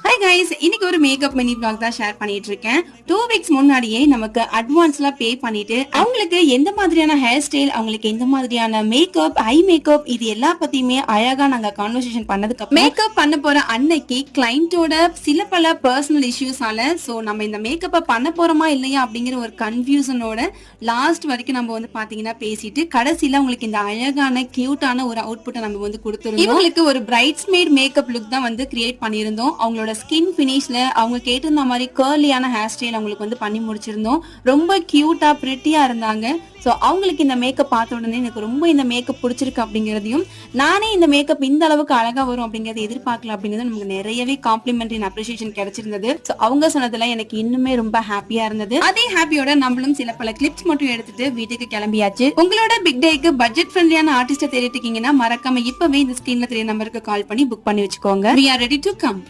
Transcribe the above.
Hi guys, இன்னைக்கு ஒரு makeup mini vlog தான் ஷேர் பண்ணிட்டு இருக்கேன். 2 வீக்ஸ் முன்னாடியே நமக்கு அட்வான்ஸ்லாம் பே பண்ணிட்டு அவங்களுக்கு எந்த மாதிரியான ஹேர் ஸ்டைல், அவங்களுக்கு எந்த மாதிரியான மேக்கப், ஐ மேக்கப் இது எல்லா பத்தியுமே அழகா நாங்க கான்வர்சேஷன் பண்ணதுக்கு அப்புறம் மேக்கப் பண்ண போற அன்னைக்கு கிளைண்டோட சில பல பர்சனல் இஷ்யூஸால சோ நம்ம இந்த மேக்கப்பை பண்ண போறோமா இல்லையா அப்படிங்கிற ஒரு கன்ஃபியூஷனோட லாஸ்ட் வரைக்கும் நம்ம வந்து பாத்தீங்கன்னா பேசிட்டு கடைசியில உங்களுக்கு இந்த அழகான கியூட்டான ஒரு அவுட்புட்டை நம்ம வந்து கொடுத்துருந்தோம். இவங்களுக்கு ஒரு பிரைட்ஸ்மேட் மேக்கப் லுக் தான் வந்து கிரியேட் பண்ணியிருந்தோம். அவங்களோட ஸ்கின் பினிஷ்ல அவங்க கேட்டிருந்த மாதிரி கர்லியான ஹேர் ஸ்டைல் அவங்களுக்கு வந்து பண்ணி முடிச்சிருந்தோம். ரொம்ப கியூட்டா பிரிட்டியா இருந்தாங்க. ஸோ அவங்களுக்கு இந்த மேக்கப் பார்த்த உடனே எனக்கு ரொம்ப இந்த மேக்கப் பிடிச்சிருக்கு அப்படிங்கிறதையும், நானே இந்த மேக்கப் இந்த அளவுக்கு அழகா வரும் அப்படிங்கறத எதிர்பார்க்கல அப்படிங்கிறது நமக்கு நிறையவே காம்ப்ளிமெண்டரி அப்ரிசியேஷன் கிடைச்சிருந்தது. ஸோ அவங்க சொன்னதுல எனக்கு இன்னுமே ரொம்ப ஹாப்பியா இருந்தது. அதே ஹாப்பியோட நம்மளும் சில பல கிளிப்ஸ் மட்டும் எடுத்துட்டு வீட்டுக்கு கிளம்பியாச்சு. உங்களோட பிக் டேக்கு பட்ஜெட் ஃப்ரெண்ட்லியான ஆர்டிஸ்ட தேடிட்டு இருக்கீங்கன்னா மறக்காம இப்பவே இந்த ஸ்கிரீன்ல தெரிய நம்பருக்கு கால் பண்ணி புக் பண்ணி வச்சுக்கோங்க. We are ready to come.